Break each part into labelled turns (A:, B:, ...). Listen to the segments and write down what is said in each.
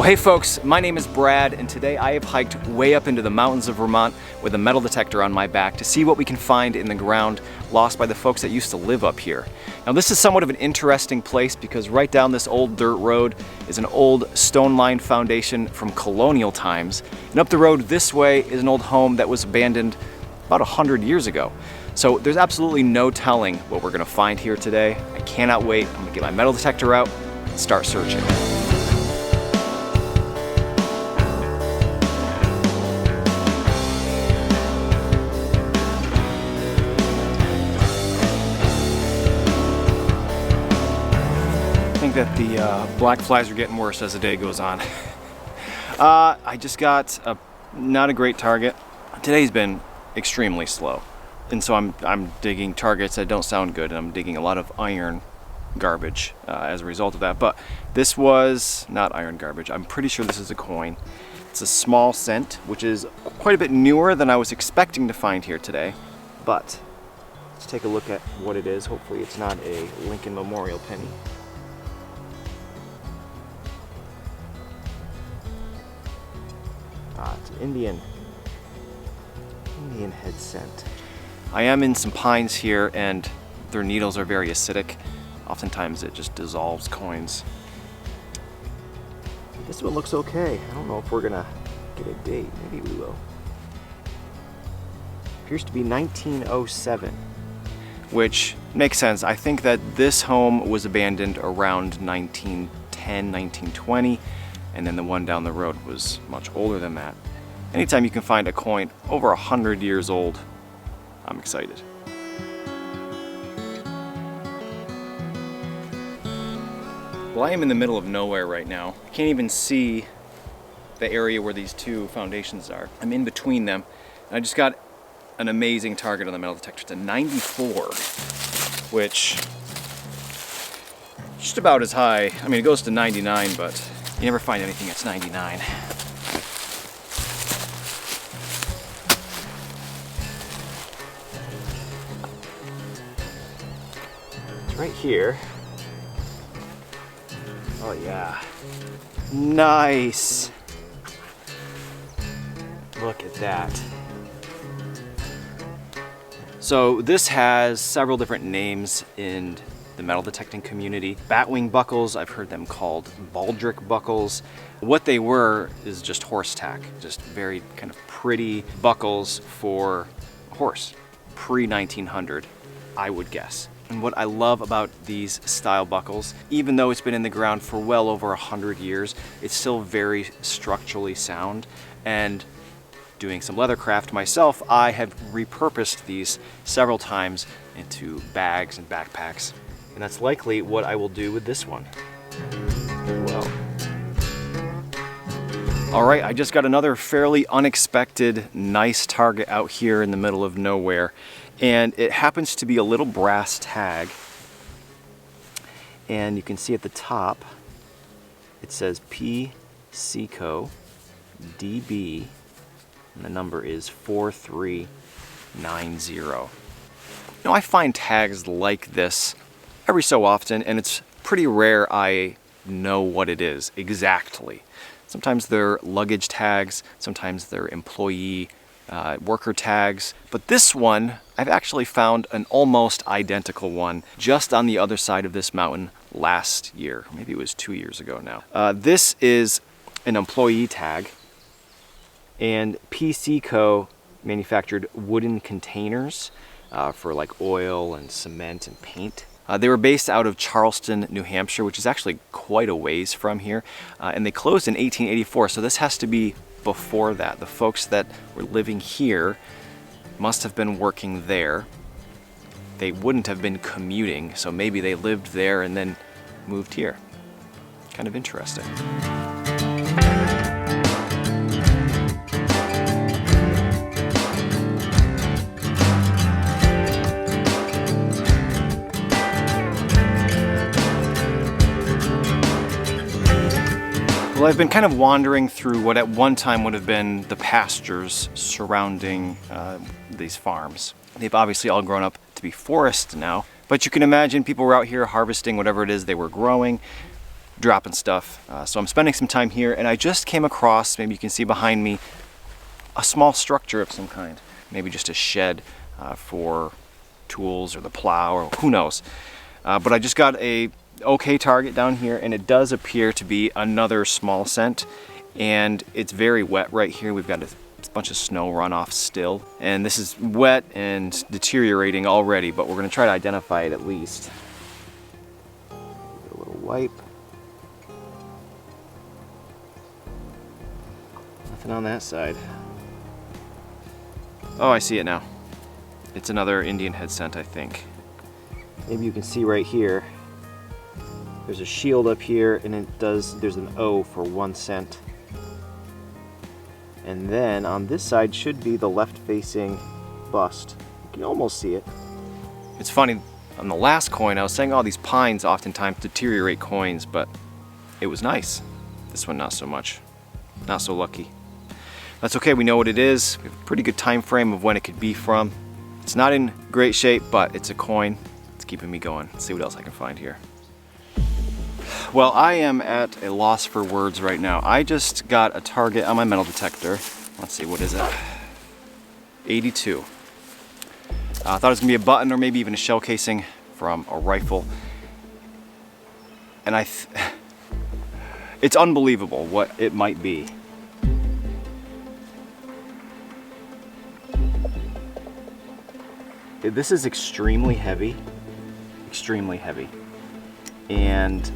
A: Well, hey folks, my name is Brad, and today I have hiked way up into the mountains of Vermont with a metal detector on my back to see what we can find in the ground lost by the folks that used to live up here. Now, this is somewhat of an interesting place because right down this old dirt road is an old stone-lined foundation from colonial times, and up the road this way is an old home that was abandoned about 100 years ago. So there's absolutely no telling what we're gonna find here today. I cannot wait. I'm gonna get my metal detector out and start searching. I think that the black flies are getting worse as the day goes on. I just got not a great target. Today's been extremely slow, and so I'm digging targets that don't sound good, and I'm digging a lot of iron garbage as a result of that. But this was not iron garbage. I'm pretty sure this is a coin. It's a small cent, which is quite a bit newer than I was expecting to find here today. But let's take a look at what it is. Hopefully it's not a Lincoln Memorial penny. It's an Indian head cent. I am in some pines here, and their needles are very acidic. Oftentimes it just dissolves coins. This one looks okay. I don't know if we're gonna get a date. Maybe we will. Appears to be 1907, which makes sense. I think that this home was abandoned around 1910, 1920. And then the one down the road was much older than that. Anytime you can find a coin over 100 years old, I'm excited. Well, I am in the middle of nowhere right now. I can't even see the area where these two foundations are. I'm in between them, and I just got an amazing target on the metal detector. It's a 94, which is just about as high. I mean, it goes to 99, but you never find anything that's 99. It's right here. Oh yeah. Nice. Look at that. So this has several different names in the metal detecting community. Batwing buckles, I've heard them called baldric buckles. What they were is just horse tack, just very kind of pretty buckles for a horse, pre-1900, I would guess. And what I love about these style buckles, even though it's been in the ground for well over 100 years, it's still very structurally sound. And doing some leather craft myself, I have repurposed these several times into bags and backpacks. And that's likely what I will do with this one as well. All right, I just got another fairly unexpected, nice target out here in the middle of nowhere. And it happens to be a little brass tag. And you can see at the top, it says PCCO DB, and the number is 4390. Now, I find tags like this every so often, and it's pretty rare I know what it is exactly. Sometimes they're luggage tags, sometimes they're employee worker tags, but this one, I've actually found an almost identical one just on the other side of this mountain last year. Maybe it was 2 years ago now. This is an employee tag, and PCCO manufactured wooden containers for like oil and cement and paint. They were based out of Charleston, New Hampshire, which is actually quite a ways from here, and they closed in 1884, so this has to be before that. The folks that were living here must have been working there. They wouldn't have been commuting, so maybe they lived there and then moved here. Kind of interesting. Well, I've been kind of wandering through what at one time would have been the pastures surrounding these farms. They've obviously all grown up to be forests now, but you can imagine people were out here harvesting whatever it is they were growing. dropping stuff. So I'm spending some time here, and I just came across, maybe you can see behind me, a small structure of some kind. Maybe just a shed for tools or the plow, or who knows. But I just got a okay target down here, and it does appear to be another small scent, and it's very wet right here. We've got a bunch of snow runoff still, and this is wet and deteriorating already, but we're going to try to identify it at least. A little wipe. Nothing on that side. Oh, I see it now. It's another Indian head scent, I think. Maybe you can see right here, there's a shield up here, and there's an O for 1 cent. And then on this side should be the left-facing bust. You can almost see it. It's funny, on the last coin I was saying, oh, these pines oftentimes deteriorate coins, but it was nice. This one not so much. Not so lucky. That's okay, we know what it is. We have a pretty good time frame of when it could be from. It's not in great shape, but it's a coin. It's keeping me going. Let's see what else I can find here. Well, I am at a loss for words right now. I just got a target on my metal detector. Let's see, what is it? 82. I thought it was gonna be a button or maybe even a shell casing from a rifle. And it's unbelievable what it might be. This is extremely heavy, and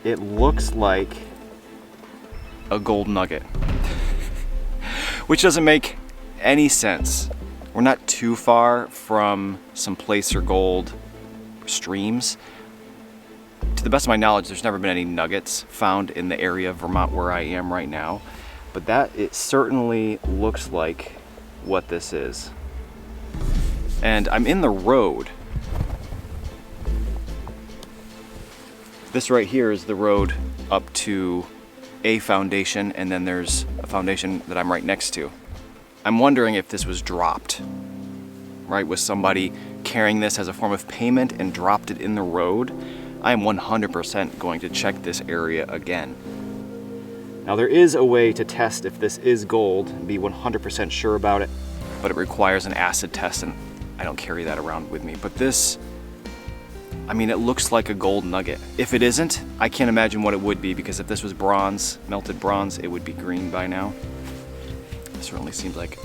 A: it looks like a gold nugget, which doesn't make any sense. We're not too far from some placer gold streams. To the best of my knowledge, there's never been any nuggets found in the area of Vermont where I am right now, but it certainly looks like what this is. And I'm in the road. This right here is the road up to a foundation, and then there's a foundation that I'm right next to. I'm wondering if this was dropped, right? Was somebody carrying this as a form of payment and dropped it in the road? I am 100% going to check this area again. Now there is a way to test if this is gold and be 100% sure about it, but it requires an acid test, and I don't carry that around with me. But this, I mean, it looks like a gold nugget. If it isn't, I can't imagine what it would be, because if this was bronze, melted bronze, it would be green by now. It certainly seems like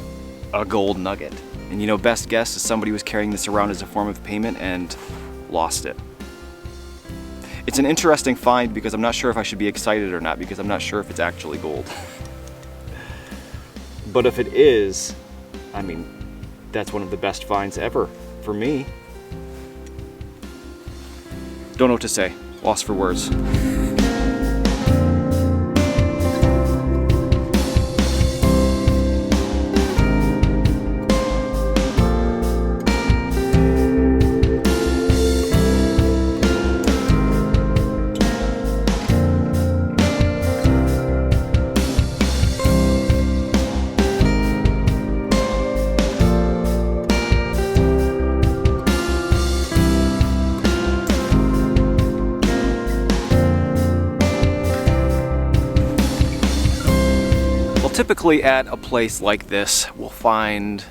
A: a gold nugget. And you know, best guess is somebody was carrying this around as a form of payment and lost it. It's an interesting find, because I'm not sure if I should be excited or not, because I'm not sure if it's actually gold. But if it is, I mean, that's one of the best finds ever for me. Don't know what to say. Lost for words. Typically at a place like this, we'll find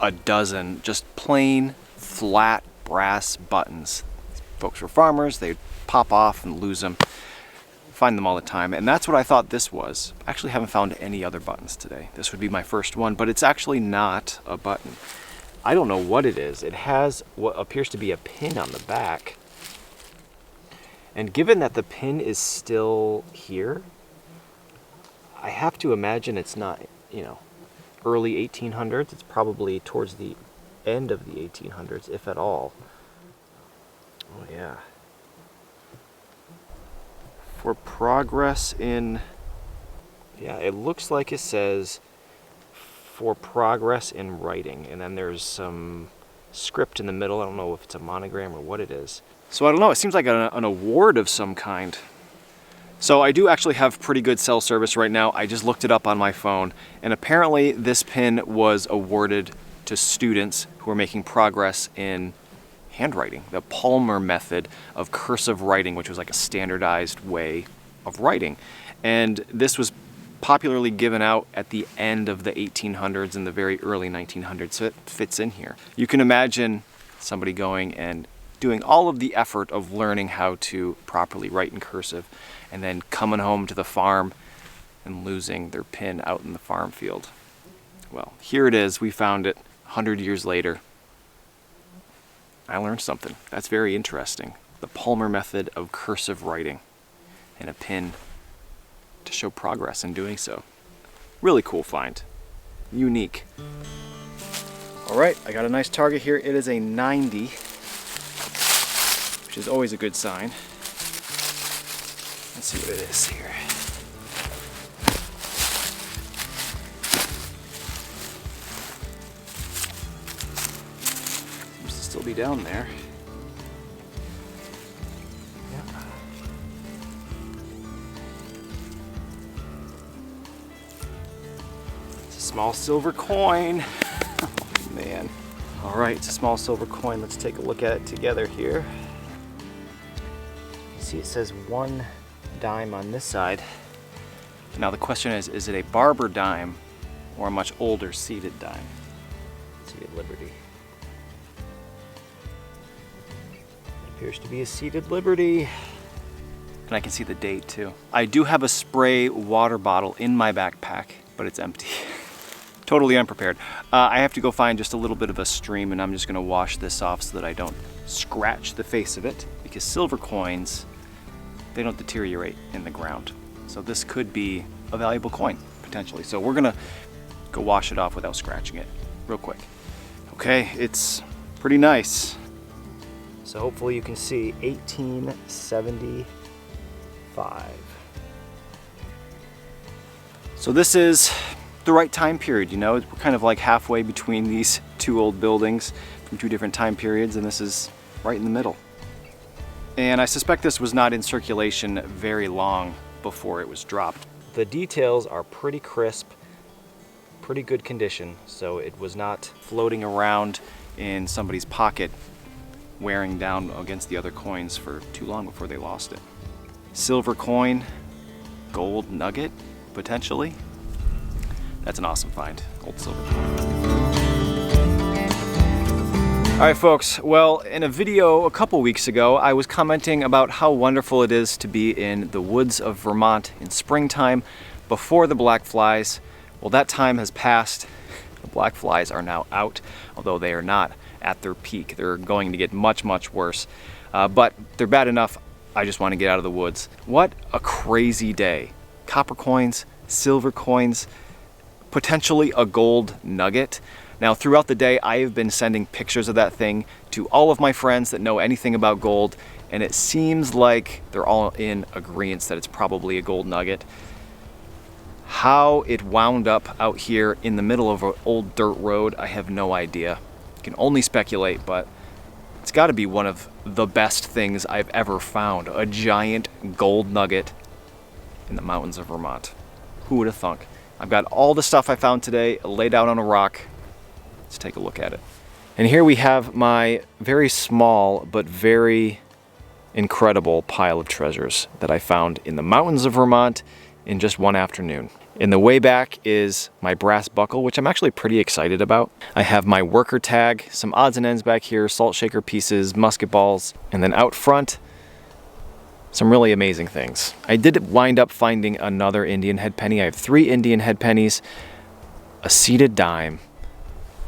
A: a dozen just plain flat brass buttons. Folks were farmers, they'd pop off and lose them. Find them all the time, and that's what I thought this was. I actually haven't found any other buttons today. This would be my first one, but it's actually not a button. I don't know what it is. It has what appears to be a pin on the back. And given that the pin is still here, I have to imagine it's not, you know, early 1800s. It's probably towards the end of the 1800s, if at all. Oh yeah. For progress in, yeah, it looks like it says for progress in writing, and then there's some script in the middle. I don't know if it's a monogram or what it is. So I don't know, it seems like an award of some kind. So I do actually have pretty good cell service right now. I just looked it up on my phone, and apparently this pin was awarded to students who are making progress in handwriting, the Palmer method of cursive writing, which was like a standardized way of writing. And this was popularly given out at the end of the 1800s and the very early 1900s, so it fits in here. You can imagine somebody going and doing all of the effort of learning how to properly write in cursive and then coming home to the farm and losing their pen out in the farm field. Well, here it is. We found it 100 years later. I learned something. That's very interesting. The Palmer method of cursive writing and a pin to show progress in doing so. Really cool find. Unique. All right, I got a nice target here. It is a 90, which is always a good sign. Let's see what it is here. Seems to still be down there. Yeah. It's a small silver coin. Oh, man. All right, it's a small silver coin. Let's take a look at it together here. See, it says 1 dime on this side. Now the question is it a barber dime or a much older seated dime? Seated Liberty. It appears to be a seated Liberty. And I can see the date too. I do have a spray water bottle in my backpack, but it's empty. Totally unprepared. I have to go find just a little bit of a stream, and I'm just gonna wash this off so that I don't scratch the face of it, because silver coins, they don't deteriorate in the ground. So this could be a valuable coin, potentially. So we're gonna go wash it off without scratching it real quick. Okay, it's pretty nice. So hopefully you can see 1875. So this is the right time period, you know? We're kind of like halfway between these two old buildings from two different time periods, and this is right in the middle. And I suspect this was not in circulation very long before it was dropped. The details are pretty crisp, pretty good condition, so it was not floating around in somebody's pocket wearing down against the other coins for too long before they lost it. Silver coin, gold nugget, potentially. That's an awesome find, gold silver coin. All right, folks, well, in a video a couple weeks ago, I was commenting about how wonderful it is to be in the woods of Vermont in springtime before the black flies. Well, that time has passed. The black flies are now out, although they are not at their peak. They're going to get much, much worse. But they're bad enough, I just want to get out of the woods. What a crazy day. Copper coins, silver coins, potentially a gold nugget. Now, throughout the day, I have been sending pictures of that thing to all of my friends that know anything about gold, and it seems like they're all in agreement that it's probably a gold nugget. How it wound up out here in the middle of an old dirt road, I have no idea. I can only speculate, but it's got to be one of the best things I've ever found. A giant gold nugget in the mountains of Vermont. Who would have thunk? I've got all the stuff I found today laid out on a rock. Let's take a look at it. And here we have my very small but very incredible pile of treasures that I found in the mountains of Vermont in just one afternoon. In the way back is my brass buckle, which I'm actually pretty excited about. I have my worker tag, some odds and ends back here, salt shaker pieces, musket balls, and then out front, some really amazing things. I did wind up finding another Indian head penny. I have 3 Indian head pennies, a seated dime,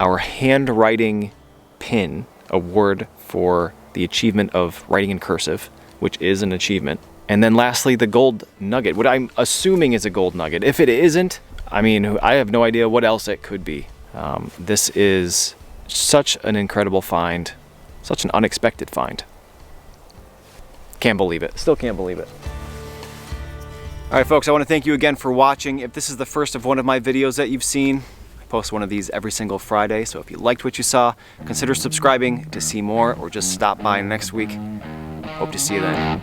A: our handwriting pin, award for the achievement of writing in cursive, which is an achievement. And then lastly, the gold nugget, what I'm assuming is a gold nugget. If it isn't, I mean, I have no idea what else it could be. This is such an incredible find, such an unexpected find. Can't believe it, still can't believe it. All right, folks, I want to thank you again for watching. If this is the first of one of my videos that you've seen, I post one of these every single Friday, so if you liked what you saw, consider subscribing to see more, or just stop by next week. Hope to see you then.